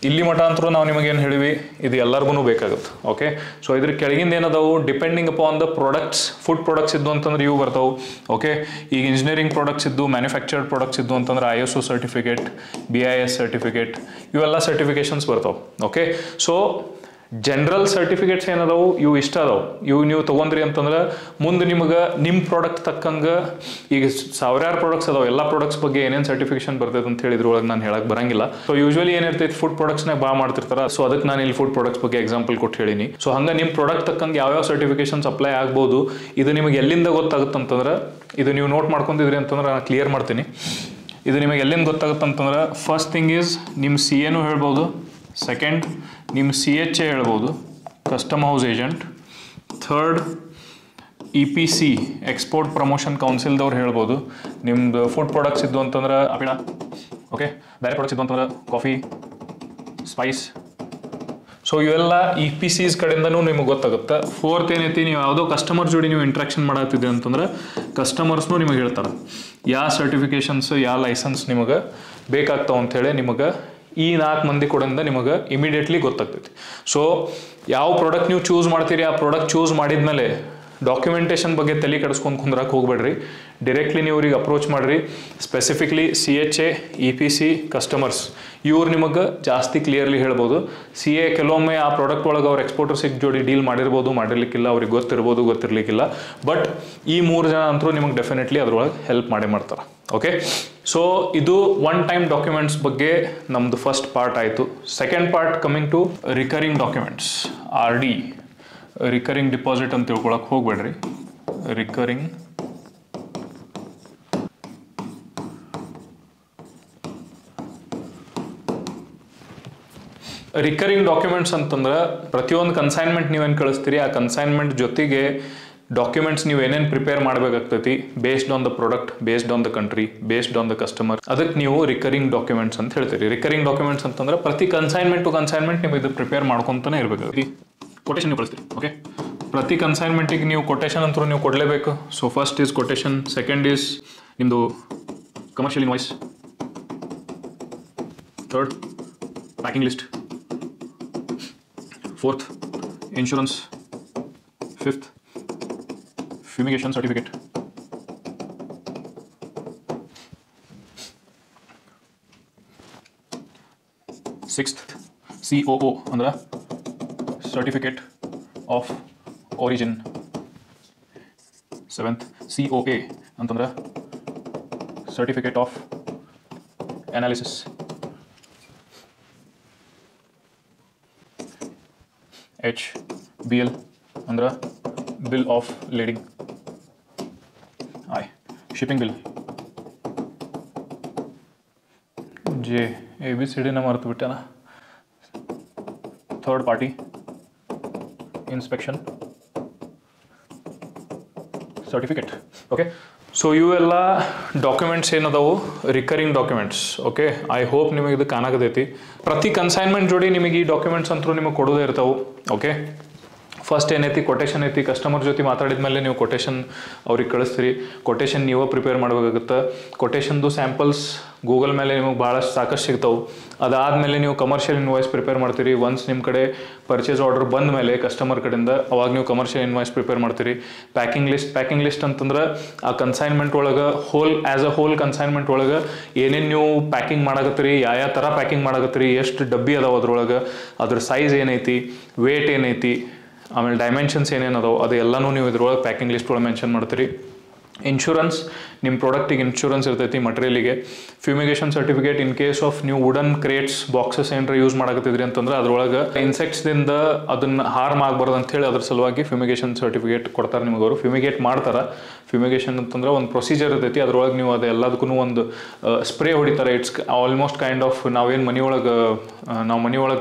ಇಲ್ಲಿ ಮಠ ಅಂತರೂ ನಾವು ನಿಮಗೇನು ಹೇಳಿವಿ ಇದು ಎಲ್ಲರಿಗೂ ಬೇಕಾಗುತ್ತೆ. ಓಕೆ, ಸೊ ಇದ್ರ ಕೆಳಗಿಂದ ಏನದಾವು depending upon the products, food products ಇದ್ದು ಅಂತಂದ್ರೆ ಇವು ಬರ್ತಾವೆ. ಓಕೆ, ಈಗ ಇಂಜಿನಿಯರಿಂಗ್ ಪ್ರಾಡಕ್ಟ್ಸ್ ಇದ್ದು, ಮ್ಯಾನುಫ್ಯಾಕ್ಚರ್ಡ್ ಪ್ರಾಡಕ್ಟ್ಸ್ ಇದ್ದು ಅಂತಂದ್ರೆ ISO ಸರ್ಟಿಫಿಕೇಟ್, BIS ಸರ್ಟಿಫಿಕೇಟ್, ಇವೆಲ್ಲ ಸರ್ಟಿಫಿಕೇಶನ್ಸ್ ಬರ್ತಾವೆ. ಓಕೆ, ಸೊ ಜನರಲ್ ಸರ್ಟಿಫಿಕೇಟ್ಸ್ ಏನದಾವು ಇವು ಇಷ್ಟ ಅದಾವೆ. ಇವು ನೀವು ತೊಗೊಂಡ್ರಿ ಅಂತಂದ್ರೆ ಮುಂದೆ ನಿಮಗೆ ನಿಮ್ಮ ಪ್ರಾಡಕ್ಟ್ ತಕ್ಕಂಗೆ ಈಗ ಸಾವಿರಾರು ಪ್ರಾಡಕ್ಟ್ಸ್ ಅದಾವೆ. ಎಲ್ಲ ಪ್ರಾಡಕ್ಟ್ಸ್ ಬಗ್ಗೆ ಏನೇನು ಸರ್ಟಿಫಿಕೇಶನ್ ಬರ್ತೈತೆ ಅಂತ ಹೇಳಿದ್ರೊಳಗೆ ನಾನು ಹೇಳಕ್ಕೆ ಬರಂಗಿಲ್ಲ. ಸೊ ಯೂಶ್ವಲಿ ಏನಿರ್ತೈತೆ ಫುಡ್ ಪ್ರಾಡಕ್ಟ್ಸ್ನಾಗ ಭಾಳ ಮಾಡ್ತಿರ್ತಾರೆ. ಸೊ ಅದಕ್ಕೆ ನಾನು ಇಲ್ಲಿ ಫುಡ್ ಪ್ರಾಡಕ್ಟ್ಸ್ ಬಗ್ಗೆ ಎಕ್ಸಾಂಪಲ್ ಕೊಟ್ಟು ಹೇಳಿನಿ. ಸೊ ಹಂಗೆ ನಿಮ್ಮ ಪ್ರಾಡಕ್ಟ್ ತಕ್ಕಂಗೆ ಯಾವ್ಯಾವ ಸರ್ಟಿಫಿಕೇಶನ್ಸ್ ಅಪ್ಲೈ ಆಗ್ಬೋದು ಇದು ನಿಮಗೆ ಎಲ್ಲಿಂದ ಗೊತ್ತಾಗುತ್ತೆ ಅಂತಂದ್ರೆ ಇದು ನೀವು ನೋಟ್ ಮಾಡ್ಕೊಂಡಿದ್ರಿ ಅಂತಂದ್ರೆ ನಾನು ಕ್ಲಿಯರ್ ಮಾಡ್ತೀನಿ. ಇದು ನಿಮಗೆ ಎಲ್ಲಿಂದ ಗೊತ್ತಾಗುತ್ತೆ ಅಂತಂದ್ರೆ ಫಸ್ಟ್ ಥಿಂಗ್ ಈಸ್ ನಿಮ್ಮ CAನೂ ಹೇಳ್ಬೋದು, ಸೆಕೆಂಡ್ ನಿಮ್ಮ CHA ಹೇಳ್ಬೋದು, custom house agent, third EPC export promotion ಕೌನ್ಸಿಲ್ದವ್ರು ಹೇಳ್ಬೋದು. ನಿಮ್ದು ಫುಡ್ ಪ್ರಾಡಕ್ಟ್ಸ್ ಇದ್ದು ಅಂತಂದ್ರೆ ಅಪಿಳ, ಓಕೆ, ಬೇರೆ ಪ್ರಾಡಕ್ಟ್ಸ್ ಇದ್ದು ಅಂತಂದ್ರೆ ಕಾಫಿ, ಸ್ಪೈಸ್. ಸೊ ಇವೆಲ್ಲ EPCs ಕಡೆಯಿಂದನೂ ನಿಮಗೆ ಗೊತ್ತಾಗುತ್ತೆ. ಫೋರ್ತ್ ಏನೈತಿ ನೀವು ಯಾವುದೋ ಕಸ್ಟಮರ್ ಜೋಡಿ ನೀವು ಇಂಟ್ರಾಕ್ಷನ್ ಮಾಡತ್ತಿದ್ರಿ ಅಂತಂದ್ರೆ ಕಸ್ಟಮರ್ಸ್ನೂ ನಿಮಗೆ ಹೇಳ್ತಾರೆ ಯಾವ ಸರ್ಟಿಫಿಕೇಷನ್ಸ್ ಯಾವ ಲೈಸೆನ್ಸ್ ನಿಮಗೆ ಬೇಕಾಗ್ತಾವೆ ಅಂಥೇಳಿ ನಿಮಗೆ ಈ 4 ಮಂದಿ ಕೊಡಿಂದ ನಿಮಗೆ ಇಮಿಡಿಯೇಟ್ಲಿ ಗೊತ್ತಾಗ್ತೈತಿ. ಸೊ ಯಾವ ಪ್ರಾಡಕ್ಟ್ ನೀವು ಚೂಸ್ ಮಾಡ್ತೀರಿ ಆ ಪ್ರಾಡಕ್ಟ್ ಚೂಸ್ ಮಾಡಿದ್ಮೇಲೆ ಡಾಕ್ಯುಮೆಂಟೇಷನ್ ಬಗ್ಗೆ ತಲೆ ಕೆಡಿಸ್ಕೊಂಡು ಕುಂದ್ರಕ್ಕೆ ಹೋಗ್ಬೇಡ್ರಿ. ಡೈರೆಕ್ಟ್ಲಿ ನೀವು ಇವ್ರಿಗೆ ಅಪ್ರೋಚ್ ಮಾಡಿರಿ. ಸ್ಪೆಸಿಫಿಕ್ಲಿ CHA, EPC ಕಸ್ಟಮರ್ಸ್ ಇವ್ರು ನಿಮಗೆ ಜಾಸ್ತಿ ಕ್ಲಿಯರ್ಲಿ ಹೇಳ್ಬೋದು. CA ಕೆಲವೊಮ್ಮೆ ಆ ಪ್ರಾಡಕ್ಟ್ ಒಳಗೆ ಅವ್ರು ಎಕ್ಸ್ಪೋರ್ಟರ್ಸಿಗೆ ಜೋಡಿ ಡೀಲ್ ಮಾಡಿರ್ಬೋದು, ಮಾಡಿರ್ಲಿಕ್ಕಿಲ್ಲ, ಅವ್ರಿಗೆ ಗೊತ್ತಿರ್ಬೋದು, ಗೊತ್ತಿರಲಿಕ್ಕಿಲ್ಲ. ಬಟ್ ಈ 3 ಜನ ಅಂತರೂ ನಿಮಗೆ ಡೆಫಿನೆಟ್ಲಿ ಅದ್ರೊಳಗೆ ಹೆಲ್ಪ್ ಮಾಡೇ ಮಾಡ್ತಾರೆ. ಓಕೆ, ಸೊ ಇದು ಒನ್ ಟೈಮ್ ಡಾಕ್ಯುಮೆಂಟ್ಸ್ ಬಗ್ಗೆ ನಮ್ಮದು ಫಸ್ಟ್ ಪಾರ್ಟ್ ಆಯಿತು. Second part coming to recurring documents, RD, recurring deposit ಅಂತ ತಿಳ್ಕೊಳಕ್ಕೆ ಹೋಗ್ಬೇಡ್ರಿ. ರಿಕರಿಂಗ್ ಡಾಕ್ಯುಮೆಂಟ್ಸ್ ಅಂತಂದ್ರೆ ಪ್ರತಿಯೊಂದು ಕನ್ಸೈನ್ಮೆಂಟ್ ನೀವೇನು ಕಳಿಸ್ತೀರಿ ಆ ಕನ್ಸೈನ್ಮೆಂಟ್ ಜೊತೆಗೆ ಡಾಕ್ಯುಮೆಂಟ್ಸ್ ನೀವು ಏನೇನು ಪ್ರಿಪೇರ್ ಮಾಡಬೇಕಾಗ್ತೈತಿ based on the product, based on the country, based on the customer, ಅದಕ್ಕೆ ನೀವು ರಿಕರಿಂಗ್ ಡಾಕ್ಯುಮೆಂಟ್ಸ್ ಅಂತ ಹೇಳ್ತೀರಿ. ರಿಕರಿಂಗ್ ಡಾಕ್ಯುಮೆಂಟ್ಸ್ ಅಂತಂದ್ರೆ ಪ್ರತಿ ಕನ್ಸೈನ್ಮೆಂಟ್ ಟು ಕನ್ಸೈನ್ಮೆಂಟ್ ನೀವು ಇದು ಪ್ರಿಪೇರ್ ಮಾಡ್ಕೊತಾನೆ ಇರಬೇಕು. ಕೊಟೇಶನ್ ನೀವು ಕಳಿಸ್ತೀರಿ. ಓಕೆ, ಪ್ರತಿ ಕನ್ಸೈನ್ಮೆಂಟಿಗೆ ನೀವು ಕೊಟೇಶನ್ ಅಂತೂ ನೀವು ಕೊಡಲೇಬೇಕು. So first is quotation, second is ನಿಮ್ಮದು commercial invoice. Third, packing list. Fourth, insurance. Fifth, fumigation certificate. Sixth, COO andra certificate of origin. Seventh, COA ಅಂತಂದ್ರೆ certificate of analysis. BL ಅಂದ್ರೆ bill of lading. Shipping bill. ABCD ನ ಮರೆತು ಬಿಟ್ಟೆನಾ. Third party inspection certificate. Okay, so ಇವೆಲ್ಲ documents ಏನದಾವು recurring documents. Okay, I hope ನಿಮಗೆ ಇದು ಕಾಣಾಕತೈತಿ. ಪ್ರತಿ ಕನ್ಸೈನ್ಮೆಂಟ್ ಜೋಡಿ ನಿಮಗೆ ಈ ಡಾಕ್ಯುಮೆಂಟ್ಸ್ ಅಂತೂ ನಿಮಗೆ ಕೊಡೋದೇ ಇರ್ತಾವೆ. ಓಕೆ, ಫಸ್ಟ್ ಏನೈತಿ ಕೊಟೇಶನ್ ಐತಿ. ಕಸ್ಟಮರ್ ಜೊತೆ ಮಾತಾಡಿದ ಮೇಲೆ ನೀವು ಕೊಟೇಶನ್ ಅವ್ರಿಗೆ ಕಳಿಸ್ತೀರಿ. ಕೊಟೇಶನ್ ನೀವು ಪ್ರಿಪೇರ್ ಮಾಡಬೇಕಾಗುತ್ತೆ. ಕೊಟೇಶನ್ದು ಸ್ಯಾಂಪಲ್ಸ್ ಗೂಗಲ್ ಮೇಲೆ ನಿಮಗೆ ಭಾಳಷ್ಟು ಸಾಕಷ್ಟು ಸಿಗ್ತಾವೆ. ಅದಾದಮೇಲೆ ನೀವು ಕಮರ್ಷಿಯಲ್ ಇನ್ವಾಯ್ಸ್ ಪ್ರಿಪೇರ್ ಮಾಡ್ತೀರಿ. ಒನ್ಸ್ ನಿಮ್ಮ ಕಡೆ ಪರ್ಚೇಸ್ ಆರ್ಡರ್ ಬಂದ ಮೇಲೆ ಕಸ್ಟಮರ್ ಕಡೆಯಿಂದ ಅವಾಗ ನೀವು ಕಮರ್ಷಿಯಲ್ ಇನ್ವಾಯ್ಸ್ ಪ್ರಿಪೇರ್ ಮಾಡ್ತೀರಿ. ಪ್ಯಾಕಿಂಗ್ ಲಿಸ್ಟ್ ಅಂತಂದ್ರೆ ಆ ಕನ್ಸೈನ್ಮೆಂಟ್ ಒಳಗೆ ಆ್ಯಸ್ ಅ ಹೋಲ್ ಕನ್ಸೈನ್ಮೆಂಟ್ ಒಳಗೆ ಏನೇನು ನೀವು ಪ್ಯಾಕಿಂಗ್ ಮಾಡಕತ್ತೀರಿ, ಯಾವ ಥರ ಪ್ಯಾಕಿಂಗ್ ಮಾಡಕತ್ತೀರಿ, ಎಷ್ಟು ಡಬ್ಬಿ ಅದಾವೆ ಅದ್ರೊಳಗೆ, ಅದ್ರ ಸೈಜ್ ಏನೈತಿ, ವೇಟ್ ಏನೈತಿ, ಆಮೇಲೆ ಡೈಮೆನ್ಷನ್ಸ್ ಏನೇನು ಅದಾವೆ ಅದು ಎಲ್ಲನೂ ನೀವು ಇದ್ರೊಳಗೆ ಪ್ಯಾಕಿಂಗ್ ಲಿಸ್ಟ್ ಒಳಗೆ ಮೆನ್ಷನ್ ಮಾಡ್ತೀರಿ. ಇನ್ಶೂರೆನ್ಸ್, ನಿಮ್ಮ ಪ್ರಾಡಕ್ಟಿಗೆ ಇನ್ಶೂರೆನ್ಸ್ ಇರ್ತೈತಿ ಮಟೀರಿಯಲಿಗೆ. Fumigation certificate in case of ನೀವು ವುಡನ್ ಕ್ರೇಟ್ಸ್ ಬಾಕ್ಸಸ್ ಏನಾರ ಯೂಸ್ ಮಾಡಕತ್ತಿದ್ರಿ ಅಂತಂದ್ರೆ ಅದ್ರೊಳಗೆ ಇನ್ಸೆಕ್ಟ್ಸ್ದಿಂದ ಅದನ್ನು ಹಾರ್ಮ್ ಆಗಬಾರ್ದು ಅಂತೇಳಿ ಅದ್ರ ಸಲುವಾಗಿ ಫ್ಯೂಮಿಗೇಷನ್ ಸರ್ಟಿಫಿಕೇಟ್ ಕೊಡ್ತಾರೆ ನಿಮಗೆ. ಅವರು ಫ್ಯೂಮಿಗೇಟ್ ಮಾಡ್ತಾರೆ. ಫ್ಯೂಮಿಗೇಷನ್ ಅಂತಂದ್ರೆ ಒಂದು ಪ್ರೊಸೀಜರ್ ಇರ್ತೈತಿ. ಅದ್ರೊಳಗೆ ನೀವು ಅದು ಎಲ್ಲದಕ್ಕೂ ಒಂದು ಸ್ಪ್ರೇ ಹೊಡಿತಾರೆ. ಇಟ್ಸ್ ಆಲ್ಮೋಸ್ಟ್ ಕೈಂಡ್ ಆಫ್ ನಾವೇನು ಮನೆಯೊಳಗೆ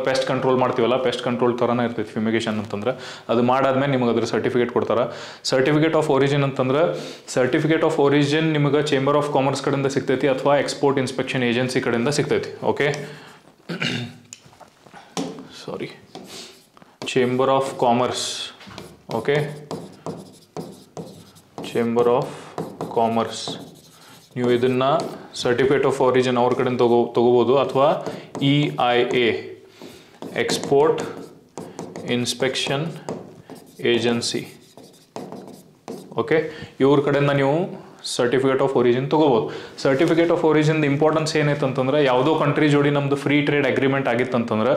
ಪೆಸ್ಟ್ ಕಂಟ್ರೋಲ್ ಮಾಡ್ತೀವಲ್ಲ, ಪೆಸ್ಟ್ ಕಂಟ್ರೋಲ್ ಥರನೇ ಇರ್ತೈತಿ ಫ್ಯೂಮಿಗೇಷನ್ ಅಂತಂದ್ರೆ. ಅದು ಮಾಡಾದ್ಮೇಲೆ ನಿಮಗೆ ಅದ್ರ ಸರ್ಟಿಫಿಕೇಟ್ ಕೊಡ್ತಾರೆ. ಸರ್ಟಿಫಿಕೇಟ್ ಆಫ್ ಒರಿಜಿನ್ ಅಂತಂದ್ರೆ ಸರ್ಟಿಫಿಕೇಟ್ ಆಫ್ ಒರಿಜಿನ್ ನಿಮಗೆ ಚೇಂಬರ್ ಆಫ್ ಕಾಮರ್ಸ್ ಕಡೆಯಿಂದ ಸಿಗ್ತೈತಿ ಅಥವಾ ಎಕ್ಸ್ಪೋರ್ಟ್ ಇನ್ಸ್ಪೆಕ್ಷನ್ ಏಜೆನ್ಸಿ ಕಡೆಯಿಂದ ಸಿಗ್ತೈತಿ. Okay, sorry, chamber of commerce. Okay, chamber of commerce ನೀವು ಇದನ್ನು ಸರ್ಟಿಫಿಕೇಟ್ ಆಫ್ ಒರಿಜಿನ್ ಅವ್ರ ಕಡೆಯಿಂದ ತಗೋಬೋದು. ಅಥವಾ EIA export inspection agency. Okay, ಇವ್ರ ಕಡೆಯಿಂದ ನೀವು ಸರ್ಟಿಫಿಕೇಟ್ ಆಫ್ ಒರಿಜಿನ್ ತೊಗೋಬೋದು. ಸರ್ಟಿಫಿಕೇಟ್ ಆಫ್ ಒರಿಜಿನ್ ಇಂಪಾರ್ಟೆನ್ಸ್ ಏನೈತೆ ಅಂತಂದ್ರೆ ಯಾವುದೋ ಕಂಟ್ರಿ ಜೋಡಿ ನಮ್ದು ಫ್ರೀ ಟ್ರೇಡ್ ಅಗ್ರಿಮೆಂಟ್ ಆಗಿತ್ತಂತಂದ್ರೆ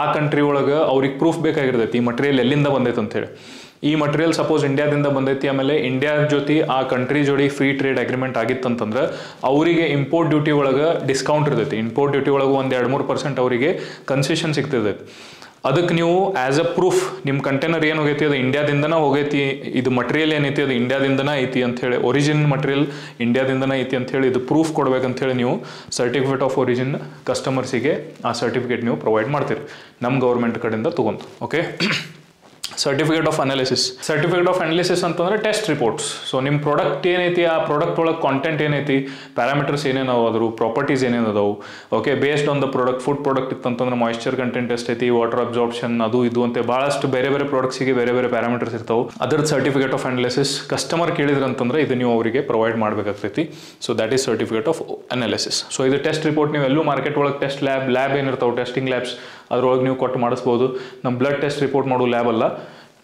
ಆ ಕಂಟ್ರಿ ಒಳಗೆ ಅವ್ರಿಗೆ ಪ್ರೂಫ್ ಬೇಕಾಗಿರ್ತೈತಿ ಈ ಮಟೀರಿಯಲ್ ಎಲ್ಲಿಂದ ಬಂದೈತೆ ಅಂತೇಳಿ. ಈ ಮಟೀರಿಯಲ್ ಸಪೋಸ್ ಇಂಡಿಯಾದಿಂದ ಬಂದೈತಿ, ಆಮೇಲೆ ಇಂಡಿಯಾ ಜೊತೆ ಆ ಕಂಟ್ರಿ ಜೋಡಿ ಫ್ರೀ ಟ್ರೇಡ್ ಅಗ್ರಿಮೆಂಟ್ ಆಗಿತ್ತಂತಂದ್ರೆ ಅವರಿಗೆ ಇಂಪೋರ್ಟ್ ಡ್ಯೂಟಿ ಒಳಗೆ ಡಿಸ್ಕೌಂಟ್ ಇರ್ತೈತಿ. ಇಂಪೋರ್ಟ್ ಡ್ಯೂಟಿ ಒಳಗೆ ಒಂದು 2-3% ಅವರಿಗೆ ಕನ್ಸೆಷನ್ ಸಿಗ್ತೈತಿ. ಅದಕ್ಕೆ ನೀವು ಆ್ಯಸ್ ಅ ಪ್ರೂಫ್ ನಿಮ್ಮ ಕಂಟೈನರ್ ಏನು ಹೋಗೈತಿ ಅದು ಇಂಡಿಯಾದಿಂದನೇ ಹೋಗೈತಿ, ಇದು ಮಟೀರಿಯಲ್ ಏನೈತಿ ಅದು ಇಂಡಿಯಾದಿಂದನೇ ಐತಿ ಅಂಥೇಳಿ, ಒರಿಜಿನ್ ಮಟೀರಿಯಲ್ ಇಂಡಿಯಾದಿಂದನೇ ಐತಿ ಅಂಥೇಳಿ ಇದು ಪ್ರೂಫ್ ಕೊಡ್ಬೇಕಂತೇಳಿ ನೀವು ಸರ್ಟಿಫಿಕೇಟ್ ಆಫ್ ಒರಿಜಿನ್ ಕಸ್ಟಮರ್ಸಿಗೆ ಆ ಸರ್ಟಿಫಿಕೇಟ್ ನೀವು ಪ್ರೊವೈಡ್ ಮಾಡ್ತೀರಿ ನಮ್ಮ ಗೌರ್ಮೆಂಟ್ ಕಡೆಯಿಂದ ತೊಗೊಂಡು. ಓಕೆ, ಸರ್ಟಿಫಿಕೇಟ್ ಆಫ್ ಅನಾಲಿಸಿಸ್ ಅಂತಂದ್ರೆ ಟೆಸ್ಟ್ ರಿಪೋರ್ಟ್ಸ್. ಸೊ ನಿಮ್ಮ ಪ್ರಾಡಕ್ಟ್ ಏನೈತಿ ಆ ಪ್ರಾಡಕ್ಟ್ ಒಳಗೆ ಕಾಂಟೆಂಟ್ ಏನೈತಿ, ಪ್ಯಾರಾಮೀಟರ್ಸ್ ಏನೇನು ಅದ್ರ ಪ್ರಾಪರ್ಟೀಸ್ ಏನೇನು ಅದಾವು. Okay, based on the product. Food product ಇತ್ತಂತಂದ್ರೆ ಮಾಯಿಶ್ಚರ್ ಕಂಟೆಂಟ್ ಎಷ್ಟೈತಿ, ವಾಟರ್ ಅಬ್ಸಾರ್ಪ್ಷನ್, ಅದು ಇದು ಅಂತ ಭಾಳಷ್ಟು ಬೇರೆ ಬೇರೆ ಪ್ರಾಡಕ್ಟ್ಸಿಗೆ ಬೇರೆ ಬೇರೆ ಪ್ಯಾರಾಮೀಟರ್ಸ್ ಇರ್ತಾವೆ. ಅದ್ರದ್ದು ಸರ್ಟಿಫಿಕೇಟ್ ಆಫ್ ಅನಾಲಿಸಿಸ್ ಕಸ್ಟಮರ್ ಕೇಳಿದ್ರಂತಂದ್ರೆ ಇದು ನೀವು ಅವರಿಗೆ ಪ್ರೊವೈಡ್ ಮಾಡಬೇಕಾಗ್ತೈತಿ. So that is certificate of analysis. So ಇದು ಟೆಸ್ಟ್ ರಿಪೋರ್ಟ್ ನೀವು ಎಲ್ಲೂ ಮಾರ್ಕೆಟ್ ಒಳಗೆ ಟೆಸ್ಟ್ ಲ್ಯಾಬ್ ಏನಿರ್ತಾವೆ, ಟೆಸ್ಟಿಂಗ್ ಲ್ಯಾಬ್ಸ್, ಅದ್ರೊಳಗೆ ನೀವು ಕೊಟ್ಟು ಮಾಡಿಸ್ಬೋದು. ನಮ್ಮ ಬ್ಲಡ್ ಟೆಸ್ಟ್ ರಿಪೋರ್ಟ್ ಮಾಡೋ ಲ್ಯಾಬ್ ಅಲ್ಲ,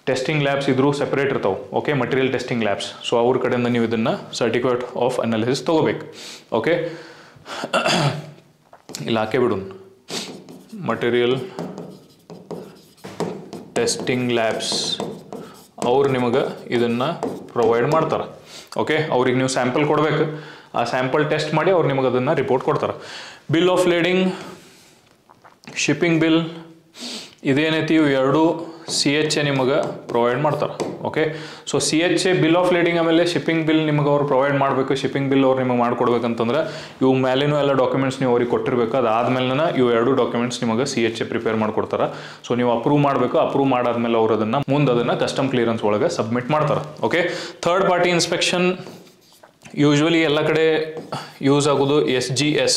ಟೆಸ್ಟಿಂಗ್ ಲ್ಯಾಬ್ಸ್ ಇದ್ರೂ ಸೆಪರೇಟ್ ಇರ್ತಾವೆ. Okay, material testing labs. So ಅವ್ರ ಕಡೆಯಿಂದ ನೀವು ಇದನ್ನು ಸರ್ಟಿಫಿಕೇಟ್ ಆಫ್ ಅನಾಲಿಸಿಸ್ ತೊಗೋಬೇಕು. ಓಕೆ, ಇಲ್ಲಿ ಹಾಕೇ ಬಿಡು, ಮಟೀರಿಯಲ್ ಟೆಸ್ಟಿಂಗ್ ಲ್ಯಾಬ್ಸ್ ಅವ್ರು ನಿಮಗೆ ಇದನ್ನು ಪ್ರೊವೈಡ್ ಮಾಡ್ತಾರೆ. ಓಕೆ, ಅವ್ರಿಗೆ ನೀವು ಸ್ಯಾಂಪಲ್ ಕೊಡಬೇಕು. ಆ ಸ್ಯಾಂಪಲ್ ಟೆಸ್ಟ್ ಮಾಡಿ ಅವ್ರು ನಿಮಗೆ ಅದನ್ನು ರಿಪೋರ್ಟ್ ಕೊಡ್ತಾರೆ. Bill of lading, shipping bill, ಇದೇನೈತಿ ಇವು ಎರಡು CHA ನಿಮಗೆ ಪ್ರೊವೈಡ್ ಮಾಡ್ತಾರೆ. Okay, so CHA bill of lading ಆಮೇಲೆ ಶಿಪ್ಪಿಂಗ್ ಬಿಲ್ ನಿಮಗೆ ಅವ್ರು ಪ್ರೊವೈಡ್ ಮಾಡಬೇಕು. ಶಿಪ್ಪಿಂಗ್ ಬಿಲ್ ಅವ್ರು ನಿಮಗೆ ಮಾಡ್ಕೊಡ್ಬೇಕಂತಂದ್ರೆ ಇವು ಮೇಲೇನೂ ಎಲ್ಲ ಡಾಕ್ಯುಮೆಂಟ್ಸ್ ನೀವು ಅವ್ರಿಗೆ ಕೊಟ್ಟಿರಬೇಕು. ಅದಾದ್ಮೇಲೆ ಇವು ಎರಡು ಡಾಕ್ಯುಮೆಂಟ್ಸ್ ನಿಮಗೆ CHA ಪ್ರಿಪೇರ್ ಮಾಡ್ಕೊಡ್ತಾರೆ. ಸೊ ನೀವು ಅಪ್ರೂವ್ ಮಾಡಬೇಕು. ಅಪ್ರೂವ್ ಮಾಡಾದ್ಮೇಲೆ ಅವ್ರು ಅದನ್ನು ಕಸ್ಟಮ್ ಕ್ಲಿಯರೆನ್ಸ್ ಒಳಗೆ ಸಬ್ಮಿಟ್ ಮಾಡ್ತಾರೆ. Okay, third party inspection usually ಎಲ್ಲ ಕಡೆ ಯೂಸ್ ಆಗೋದು SGS.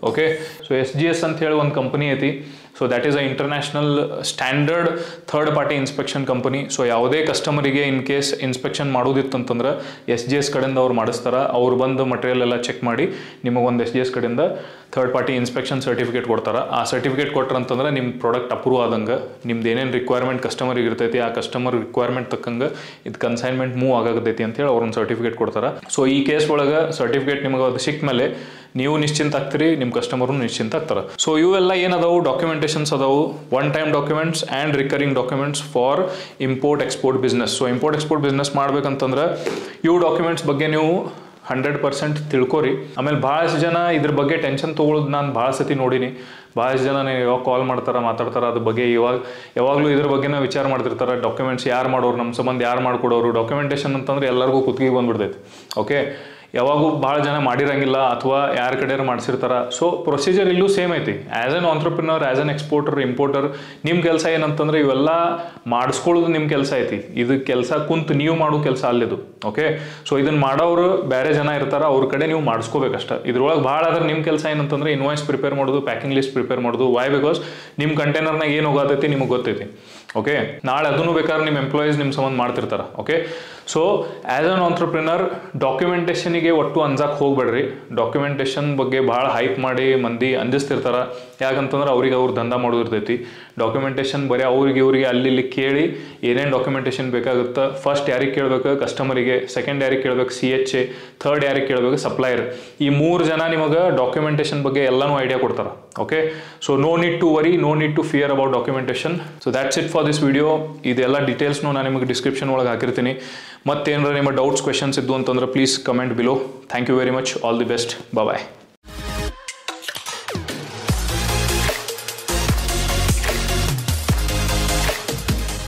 ಓಕೆ, ಸೊ SGS ಅಂತ ಹೇಳಿ ಒಂದು ಕಂಪನಿ ಐತಿ. So that is a international standard third party inspection company. So ಯಾವುದೇ ಕಸ್ಟಮರಿಗೆ ಇನ್ ಕೇಸ್ ಇನ್ಸ್ಪೆಕ್ಷನ್ ಮಾಡೋದಿತ್ತಂತಂದ್ರೆ SGS ಕಡೆಯಿಂದ ಅವ್ರು ಮಾಡಿಸ್ತಾರೆ. ಅವ್ರು ಬಂದು ಮಟೀರಿಯಲ್ ಎಲ್ಲ ಚೆಕ್ ಮಾಡಿ ನಿಮಗೊಂದು SGS ಕಡೆಯಿಂದ ಥರ್ಡ್ ಪಾರ್ಟಿ ಇನ್ಸ್ಪೆಕ್ಷನ್ ಸರ್ಟಿಫಿಕೇಟ್ ಕೊಡ್ತಾರೆ. ಆ ಸರ್ಟಿಫಿಕೇಟ್ ಕೊಟ್ರಂತಂದ್ರೆ ನಿಮ್ಮ ಪ್ರಾಡಕ್ಟ್ ಅಪ್ರೂವ್ ಆದಂಗೆ, ನಿಮ್ದು ಏನೇನು ರಿಕ್ವೈರ್ಮೆಂಟ್ ಕಸ್ಟಮರಿಗೆ ಇರ್ತೈತಿ ಆ ಕಸ್ಟಮರ್ ರಿಕ್ವೈರ್ಮೆಂಟ್ ತಕ್ಕಂಗೆ ಇದು ಕನ್ಸೈನ್ಮೆಂಟ್ ಮೂವ್ ಆಗತೈತಿ ಅಂತೇಳಿ ಅವ್ರೊಂದು ಸರ್ಟಿಫಿಕೇಟ್ ಕೊಡ್ತಾರೆ. ಸೊ ಈ ಕೇಸ್ ಒಳಗೆ ಸರ್ಟಿಫಿಕೇಟ್ ನಿಮಗೆ ಅದು ಸಿಕ್ಕ ಮೇಲೆ ನೀವು ನಿಶ್ಚಿಂತ ಆಗ್ತೀರಿ, ನಿಮ್ಮ ಕಸ್ಟಮರು ನಿಶ್ಚಿಂತ ಆಗ್ತಾರೆ. ಸೊ ಇವೆಲ್ಲ ಏನದಾವು ಡಾಕ್ಯುಮೆಂಟೇಷನ್ಸ್ ಅದಾವು, one time documents and recurring documents for import export business. So import export business ಮಾಡ್ಬೇಕಂತಂದ್ರೆ ಇವು ಡಾಕ್ಯುಮೆಂಟ್ಸ್ ಬಗ್ಗೆ ನೀವು 100% ತಿಳ್ಕೊರಿ. ಆಮೇಲೆ ಭಾಳಷ್ಟು ಜನ ಇದ್ರ ಬಗ್ಗೆ ಟೆನ್ಷನ್ ತೊಗೊಳ್ಳೋದು ನಾನು ಭಾಳ ಸತಿ ನೋಡೀನಿ. ಭಾಳಷ್ಟು ಜನ ಯಾವಾಗ ಕಾಲ್ ಮಾಡ್ತಾರೆ, ಮಾತಾಡ್ತಾರೆ ಅದ್ರ ಬಗ್ಗೆ. ಯಾವಾಗಲೂ ಇದ್ರ ಬಗ್ಗೆನೇ ವಿಚಾರ ಮಾಡ್ತಿರ್ತಾರೆ. ಡಾಕ್ಯುಮೆಂಟ್ಸ್ ಯಾರು ಮಾಡೋರು, ನಮ್ಮ ಸಂಬಂಧ ಯಾರು ಮಾಡ್ಕೊಡೋರು. ಡಾಕ್ಯುಮೆಂಟೇಷನ್ ಅಂತಂದ್ರೆ ಎಲ್ಲರಿಗೂ ಕುತ್ತಿಗೆ ಬಂದ್ಬಿಡ್ತೈತೆ. ಓಕೆ, ಯಾವಾಗೂ ಭಾಳ ಜನ ಮಾಡಿರಂಗಿಲ್ಲ ಅಥವಾ ಯಾರ ಕಡೆಯರು ಮಾಡಿಸಿರ್ತಾರೆ. ಸೊ ಪ್ರೊಸೀಜರ್ ಇಲ್ಲೂ ಸೇಮ್ ಐತಿ. As an entrepreneur, as an exporter, importer, ನಿಮ್ಮ ಕೆಲಸ ಏನಂತಂದ್ರೆ ಇವೆಲ್ಲ ಮಾಡಿಸ್ಕೊಳ್ಳೋದು ನಿಮ್ಮ ಕೆಲಸ ಐತಿ. ಇದು ಕೆಲಸ ಕುಂತು ನೀವು ಮಾಡೋ ಕೆಲಸ ಅಲ್ಲಿದು. ಓಕೆ, ಸೊ ಇದನ್ನು ಮಾಡೋರು ಬೇರೆ ಜನ ಇರ್ತಾರೆ, ಅವ್ರ ಕಡೆ ನೀವು ಮಾಡಿಸ್ಕೋಬೇಕಷ್ಟ. ಇದ್ರೊಳಗೆ ಭಾಳ ಆದ್ರೆ ನಿಮ್ಮ ಕೆಲಸ ಏನಂತಂದ್ರೆ ಇನ್ವಾಯ್ಸ್ ಪ್ರಿಪೇರ್ ಮಾಡೋದು, ಪ್ಯಾಕಿಂಗ್ ಲಿಸ್ಟ್ ಪ್ರಿಪೇರ್ ಮಾಡೋದು. ವೈ? ಬಿಕಾಸ್ ನಿಮ್ಮ ಕಂಟೈನರ್ನಾಗ ಏನು ಹೋಗತೈತಿ ನಿಮಗೆ ಗೊತ್ತೈತಿ. ಓಕೆ, ನಾಳೆ ಅದನ್ನು ಬೇಕಾದ್ರೆ ನಿಮ್ಮ ಎಂಪ್ಲಾಯೀಸ್ ನಿಮ್ಮ ಸಂಬಂಧ ಮಾಡ್ತಿರ್ತಾರೆ. Okay, so as an entrepreneur ಡಾಕ್ಯುಮೆಂಟೇಷನಿಗೆ ಒಟ್ಟು ಅಂಜಾಕ್ ಹೋಗ್ಬೇಡ್ರಿ. ಡಾಕ್ಯುಮೆಂಟೇಷನ್ ಬಗ್ಗೆ ಭಾಳ ಹೈಪ್ ಮಾಡಿ ಮಂದಿ ಅಂಜಿಸ್ತಿರ್ತಾರೆ. ಯಾಕಂತಂದ್ರೆ ಅವ್ರಿಗೆ ಅವ್ರು ದಂಧ ಮಾಡೋದಿರ್ತೈತಿ. ಡಾಕ್ಯುಮೆಂಟೇಷನ್ ಬರೀ ಅವ್ರಿಗೆ ಇವ್ರಿಗೆ ಅಲ್ಲಿ ಇಲ್ಲಿ ಕೇಳಿ ಏನೇನು ಡಾಕ್ಯುಮೆಂಟೇಷನ್ ಬೇಕಾಗುತ್ತೆ, ಫಸ್ಟ್ ಯಾರಿಗೆ ಕೇಳಬೇಕು ಕಸ್ಟಮರಿಗೆ, ಸೆಕೆಂಡ್ ಯಾರಿಗೆ ಕೇಳಬೇಕು CHA, ಥರ್ಡ್ ಯಾರಿಗೆ ಕೇಳಬೇಕು ಸಪ್ಲೈಯರ್. ಈ 3 ಜನ ನಿಮಗೆ ಡಾಕ್ಯುಮೆಂಟೇಷನ್ ಬಗ್ಗೆ ಎಲ್ಲನೂ ಐಡಿಯಾ ಕೊಡ್ತಾರೆ. Okay, so no need to worry, no need to fear about documentation. So that's it for this video. ಇದೆಲ್ಲ ಡೀಟೇಲ್ಸ್ನು ನಾನು ನಿಮಗೆ ಡಿಸ್ಕ್ರಿಪ್ಷನ್ ಒಳಗೆ ಹಾಕಿರ್ತೀನಿ. ಮತ್ತೇನಾರ ನಿಮ್ಮ ಡೌಟ್ಸ್ ಕ್ವೆಶನ್ಸ್ ಇದ್ದು ಅಂತಂದ್ರೆ please comment below. Thank you very much. All the best. Bye.